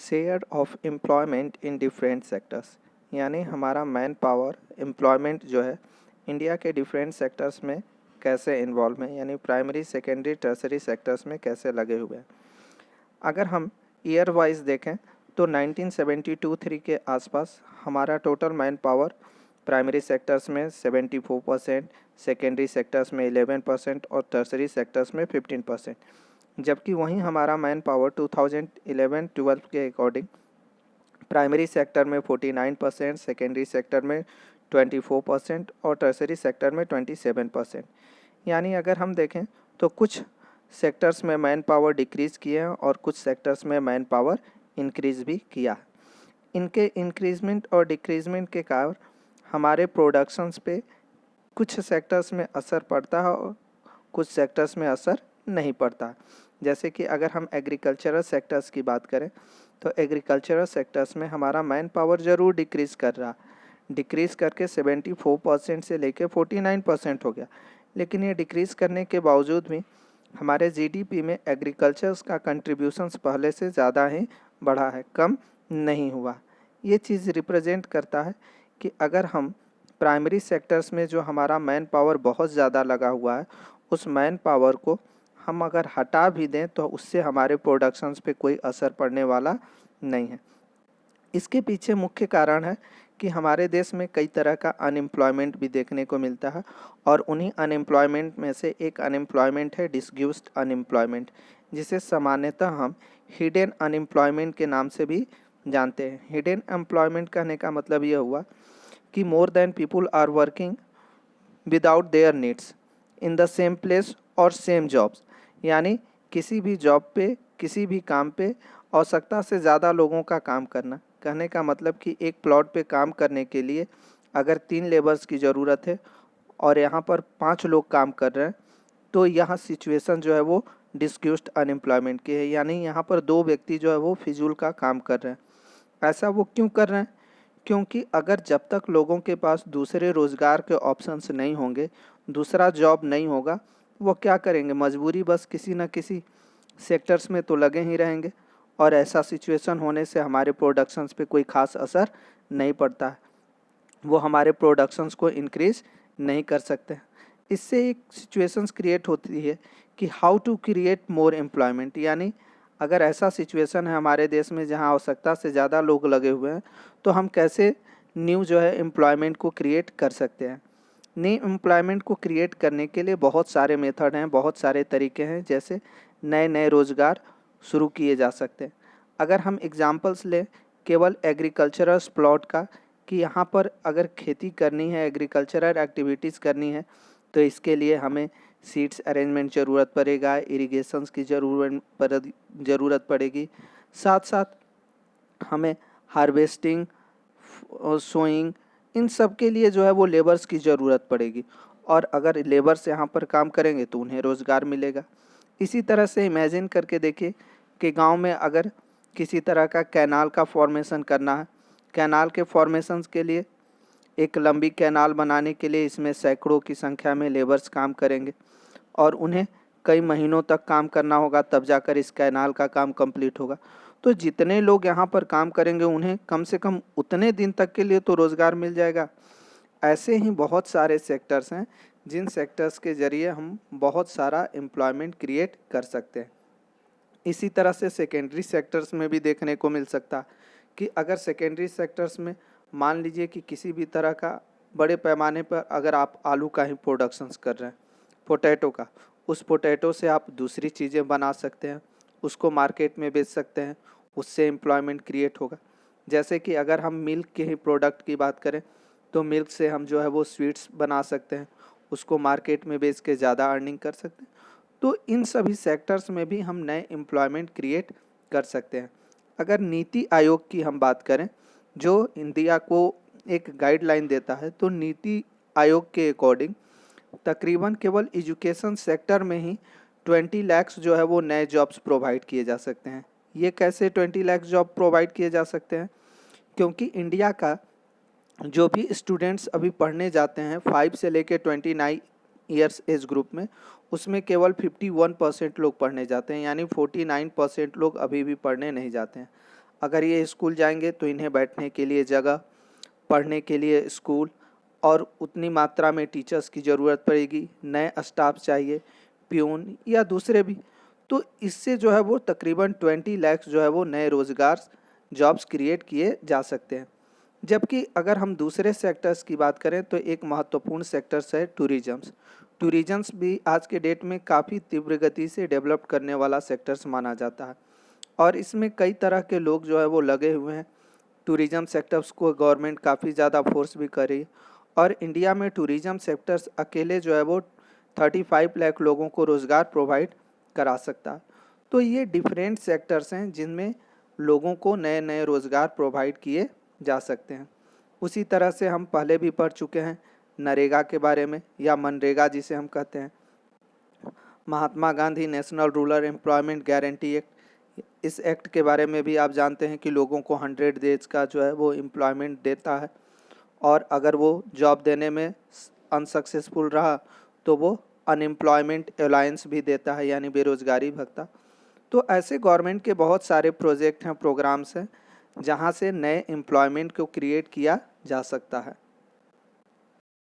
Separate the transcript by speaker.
Speaker 1: Share of employment in different sectors, यानी हमारा man power employment जो है इंडिया के डिफरेंट सेक्टर्स में कैसे इन्वॉल्व है, यानी प्राइमरी सेकेंडरी टर्सरी सेक्टर्स में कैसे लगे हुए हैं। अगर हम ईयर वाइज देखें तो 1972-3 के आसपास हमारा total man power primary sectors में 74%, सेकेंडरी सेक्टर्स में 11% और टर्सरी सेक्टर्स में 15%, जबकि वहीं हमारा मैन पावर 2011-12 के अकॉर्डिंग प्राइमरी सेक्टर में 49%, सेकेंडरी सेक्टर में 24% और टर्सरी सेक्टर में 27%। यानी अगर हम देखें तो कुछ सेक्टर्स में मैन पावर डिक्रीज़ किए हैं और कुछ सेक्टर्स में मैन पावर इंक्रीज़ भी किया है। इनके इंक्रीजमेंट और डिक्रीजमेंट के कारण हमारे प्रोडक्शंस पे कुछ सेक्टर्स में असर पड़ता है और कुछ सेक्टर्स में असर नहीं पड़ता। जैसे कि अगर हम एग्रीकल्चरल सेक्टर्स की बात करें तो एग्रीकल्चरल सेक्टर्स में हमारा मैन पावर ज़रूर डिक्रीज़ कर रहा, डिक्रीज़ करके 74% से लेके 49% हो गया, लेकिन ये डिक्रीज़ करने के बावजूद भी हमारे जीडीपी में एग्रीकल्चर्स का कंट्रीब्यूशंस पहले से ज़्यादा ही बढ़ा है, कम नहीं हुआ। ये चीज़ रिप्रेजेंट करता है कि अगर हम प्राइमरी सेक्टर्स में जो हमारा मैन पावर बहुत ज़्यादा लगा हुआ है, उस मैन पावर को हम अगर हटा भी दें तो उससे हमारे प्रोडक्शंस पे कोई असर पड़ने वाला नहीं है। इसके पीछे मुख्य कारण है कि हमारे देश में कई तरह का अनएम्प्लॉयमेंट भी देखने को मिलता है और उन्हीं अनएम्प्लॉयमेंट में से एक अनएम्प्लॉयमेंट है डिसग्यूस्ड अनएम्प्लॉयमेंट, जिसे सामान्यतः हम हिडन अनएम्प्लॉयमेंट के नाम से भी जानते हैं। हिडन एम्प्लॉयमेंट कहने का मतलब यह हुआ कि more than people are working without their needs in the same place और सेम जॉब्स, यानी किसी भी जॉब पे, किसी भी काम पे आवश्यकता से ज़्यादा लोगों का काम करना। कहने का मतलब कि एक प्लॉट पे काम करने के लिए अगर 3 लेबर्स की ज़रूरत है और यहाँ पर 5 लोग काम कर रहे हैं, तो यह सिचुएशन जो है वो डिस्क्यूस्ड अनएम्प्लॉयमेंट की है, यानी यहाँ पर 2 व्यक्ति जो है वो फिजूल का काम कर रहे हैं। ऐसा वो क्यों कर रहे हैं? क्योंकि अगर जब तक लोगों के पास दूसरे रोज़गार के ऑप्शंस नहीं होंगे, दूसरा जॉब नहीं होगा, वो क्या करेंगे? मजबूरी बस किसी न किसी सेक्टर्स में तो लगे ही रहेंगे और ऐसा सिचुएशन होने से हमारे प्रोडक्शंस पे कोई ख़ास असर नहीं पड़ता है। वो हमारे प्रोडक्शंस को इंक्रीज़ नहीं कर सकते। इससे एक सिचुएशंस क्रिएट होती है कि how to create more employment, यानी अगर ऐसा सिचुएशन है हमारे देश में जहां आवश्यकता से ज़्यादा लोग लगे हुए हैं, तो हम कैसे न्यू जो है एम्प्लॉयमेंट को क्रिएट कर सकते हैं। न्यू एम्प्लॉयमेंट को क्रिएट करने के लिए बहुत सारे मेथड हैं, बहुत सारे तरीके हैं, जैसे नए नए रोज़गार शुरू किए जा सकते हैं। अगर हम एग्जांपल्स लें केवल एग्रीकल्चरल प्लॉट का, कि यहाँ पर अगर खेती करनी है, एग्रीकल्चरल एक्टिविटीज़ करनी है, तो इसके लिए हमें सीड्स अरेंजमेंट ज़रूरत पड़ेगा, इरिगेशंस की ज़रूरत पड़ेगी, साथ साथ हमें हार्वेस्टिंग और सोइंग, इन सब के लिए जो है वो लेबर्स की ज़रूरत पड़ेगी और अगर लेबर्स यहाँ पर काम करेंगे तो उन्हें रोज़गार मिलेगा। इसी तरह से इमेजिन करके देखिए कि गांव में अगर किसी तरह का कैनाल का फॉर्मेशन करना है, कैनाल के फॉर्मेशंस के लिए एक लंबी कैनाल बनाने के लिए इसमें सैकड़ों की संख्या में लेबर्स काम करेंगे और उन्हें कई महीनों तक काम करना होगा, तब जाकर इस कैनाल का काम कंप्लीट होगा। तो जितने लोग यहाँ पर काम करेंगे उन्हें कम से कम उतने दिन तक के लिए तो रोज़गार मिल जाएगा। ऐसे ही बहुत सारे सेक्टर्स हैं जिन सेक्टर्स के ज़रिए हम बहुत सारा एम्प्लॉयमेंट क्रिएट कर सकते हैं। इसी तरह से सेकेंडरी सेक्टर्स में भी देखने को मिल सकता कि अगर सेकेंडरी सेक्टर्स में मान लीजिए कि किसी भी तरह का बड़े पैमाने पर अगर आप आलू का ही प्रोडक्शंस कर रहे हैं, पोटैटो का, उस पोटैटो से आप दूसरी चीज़ें बना सकते हैं, उसको मार्केट में बेच सकते हैं, उससे एम्प्लॉयमेंट क्रिएट होगा। जैसे कि अगर हम मिल्क के ही प्रोडक्ट की बात करें तो मिल्क से हम जो है वो स्वीट्स बना सकते हैं, उसको मार्केट में बेच के ज़्यादा अर्निंग कर सकते हैं। तो इन सभी सेक्टर्स में भी हम नए एम्प्लॉयमेंट क्रिएट कर सकते हैं। अगर नीति आयोग की हम बात करें जो इंडिया को एक गाइडलाइन देता है, तो नीति आयोग के अकॉर्डिंग तकरीबन केवल एजुकेशन सेक्टर में ही 20 लाख जो है वो नए जॉब्स प्रोवाइड किए जा सकते हैं। ये कैसे 20 लाख जॉब प्रोवाइड किए जा सकते हैं? क्योंकि इंडिया का जो भी स्टूडेंट्स अभी पढ़ने जाते हैं 5 से लेकर 29 ईयर्स एज ग्रुप में, उसमें केवल 51% लोग पढ़ने जाते हैं, यानी 49% लोग अभी भी पढ़ने नहीं जाते हैं। अगर ये स्कूल जाएंगे तो इन्हें बैठने के लिए जगह, पढ़ने के लिए स्कूल और उतनी मात्रा में टीचर्स की ज़रूरत पड़ेगी, नए स्टाफ चाहिए, प्यून या दूसरे भी। तो इससे जो है वो तकरीबन 20 लाख जो है वो नए रोज़गार जॉब्स क्रिएट किए जा सकते हैं। जबकि अगर हम दूसरे सेक्टर्स की बात करें तो एक महत्वपूर्ण सेक्टर्स है टूरिज़म्स। टूरिज़म्स भी आज के डेट में काफ़ी तीव्र गति से डेवलप करने वाला सेक्टर्स माना जाता है और इसमें कई तरह के लोग जो है वो लगे हुए हैं। टूरिज़्म सेक्टर्स को गवर्नमेंट काफ़ी ज़्यादा फोर्स भी कर रही है और इंडिया में टूरिज़्म सेक्टर्स अकेले जो है वो 35 लाख लोगों को रोज़गार प्रोवाइड करा सकता है। तो ये डिफरेंट सेक्टर्स हैं जिनमें लोगों को नए नए रोज़गार प्रोवाइड किए जा सकते हैं। उसी तरह से हम पहले भी पढ़ चुके हैं नरेगा के बारे में या मनरेगा जिसे हम कहते हैं। Mahatma Gandhi national rural employment guarantee act, इस एक्ट के बारे में भी आप जानते हैं कि लोगों को 100 डेज का जो है वो एम्प्लॉयमेंट देता है और अगर वो जॉब देने में अनसक्सेसफुल रहा तो वो अनएम्प्लॉयमेंट अलाउंस भी देता है, यानी बेरोजगारी भत्ता। तो ऐसे गवर्नमेंट के बहुत सारे प्रोजेक्ट हैं, प्रोग्राम्स हैं जहां से नए एम्प्लॉयमेंट को क्रिएट किया जा सकता है।